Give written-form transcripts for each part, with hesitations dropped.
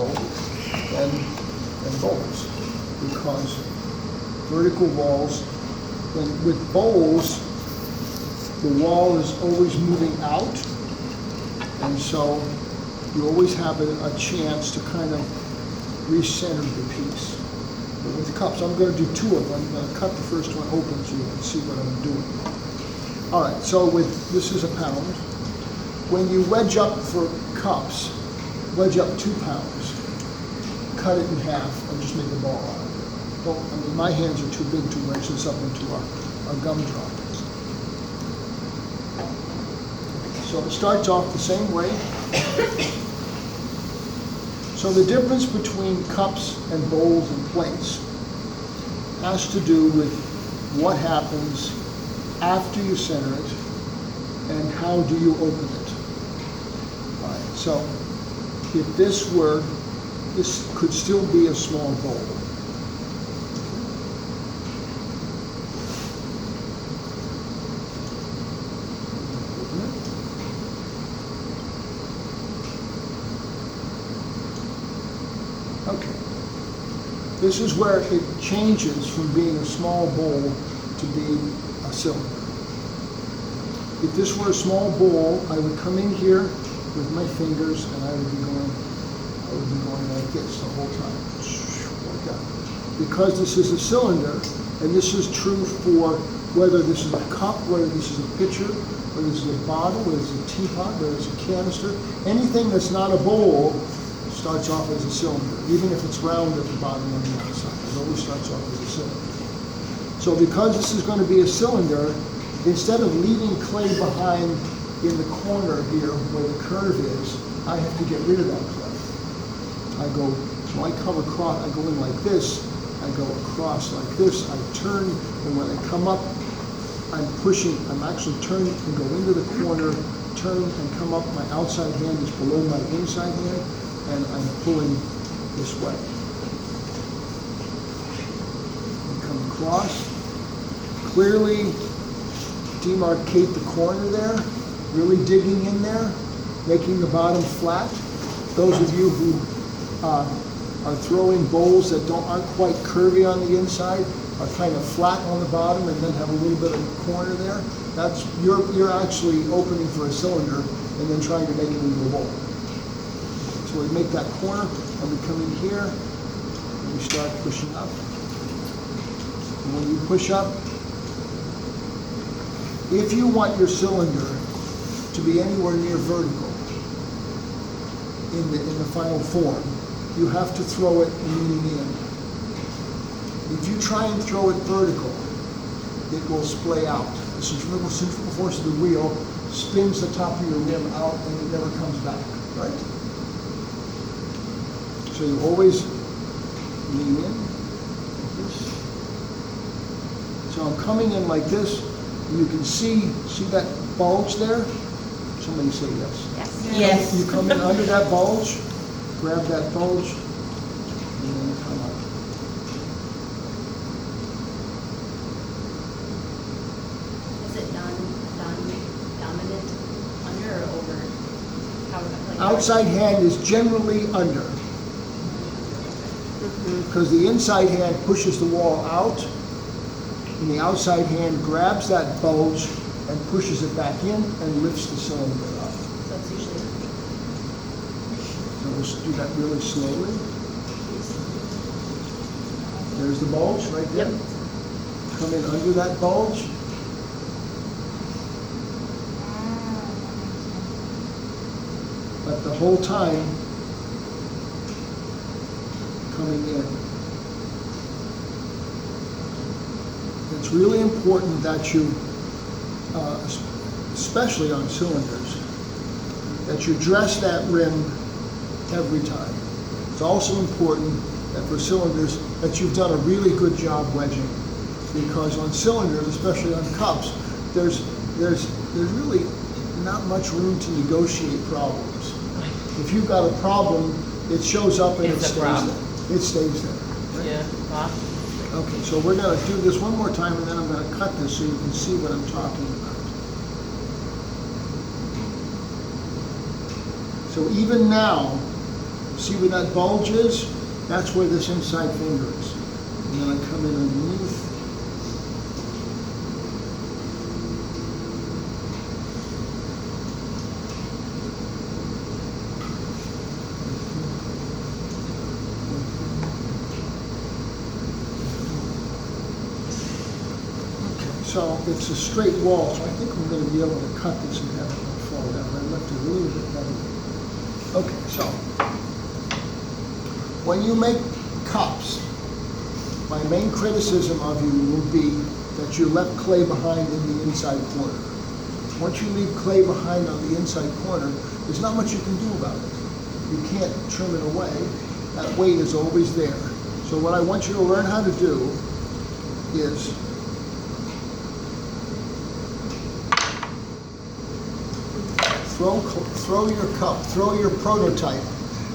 bowl than bowls, because vertical walls, with bowls, the wall is always moving out, and so you always have a chance to kind of recenter the piece. But with cups, I'm going to do two of them. I'm going to cut the first one open so you can see what I'm doing. All right, so this is a pound. When you wedge up for cups, wedge up 2 pounds, cut it in half, and just make a ball out of it. My hands are too big to wedge this up into a gumdrop. So it starts off the same way. So the difference between cups and bowls and plates has to do with what happens after you center it and how do you open it. All right, so if this could still be a small bowl. Okay. This is where it changes from being a small bowl to being a cylinder. If this were a small bowl, I would come in here with my fingers and I would be going like this the whole time. Like that. Because this is a cylinder, and this is true for whether this is a cup, whether this is a pitcher, whether this is a bottle, whether it's a teapot, whether it's a canister, anything that's not a bowl starts off as a cylinder, even if it's round at the bottom on the outside. It always starts off as a cylinder. So because this is going to be a cylinder, instead of leaving clay behind in the corner here where the curve is, I have to get rid of that clay. So I come across, I go in like this, I go across like this, I turn, and when I come up, I'm actually turning and go into the corner, turn and come up, my outside hand is below my inside hand, and I'm pulling this way. And come across, clearly demarcate the corner there, really digging in there, making the bottom flat. Those of you who are throwing bowls that aren't quite curvy on the inside, are kind of flat on the bottom and then have a little bit of a corner there, you're actually opening for a cylinder and then trying to make it into a bowl. So we make that corner, and we come in here, and we start pushing up. And when you push up, if you want your cylinder to be anywhere near vertical in the final form, you have to throw it leaning in. If you try and throw it vertical, it will splay out. The centrifugal force of the wheel spins the top of your rim out, and it never comes back, right? So you always lean in like this. So I'm coming in like this, and you can see that bulge there? Somebody say yes. Yes. Yes. You come in under that bulge, grab that bulge, and then come up. Is it dominant under or over? Outside hand is generally under, because the inside hand pushes the wall out, and the outside hand grabs that bulge and pushes it back in and lifts the cylinder up. So it's usually. So we'll do that really slowly. There's the bulge right there. Yep. Come in under that bulge. But the whole time, coming in. It's really important that you, especially on cylinders, that you dress that rim every time. It's also important that for cylinders that you've done a really good job wedging, because on cylinders, especially on cups, there's really not much room to negotiate problems. If you've got a problem, it shows up and it stays there. It stays there. Right? Yeah. Wow. Okay, so we're going to do this one more time, and then I'm going to cut this so you can see what I'm talking about. So even now, See where that bulge is? That's where this inside finger is. And then I come in underneath. So it's a straight wall, so I think I'm going to be able to cut this and have it not fall down. I left it a little bit heavy. Okay, so when you make cups, my main criticism of you will be that you left clay behind in the inside corner. Once you leave clay behind on the inside corner, there's not much you can do about it. You can't trim it away. That weight is always there. So what I want you to learn how to do is throw your cup, throw your prototype.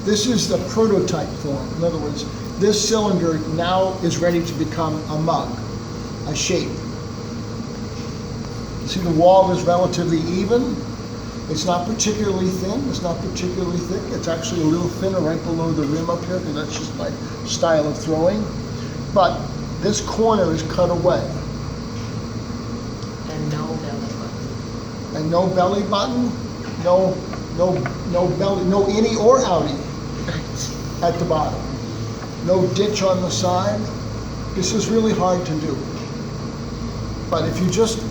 This is the prototype form. In other words, this cylinder now is ready to become a mug, a shape. See, the wall is relatively even. It's not particularly thin, it's not particularly thick. It's actually a little thinner right below the rim up here, because that's just my style of throwing. But this corner is cut away. And no belly button. And no belly button, no belly, no innie or outie at the bottom. No ditch on the side. This is really hard to do. But if you just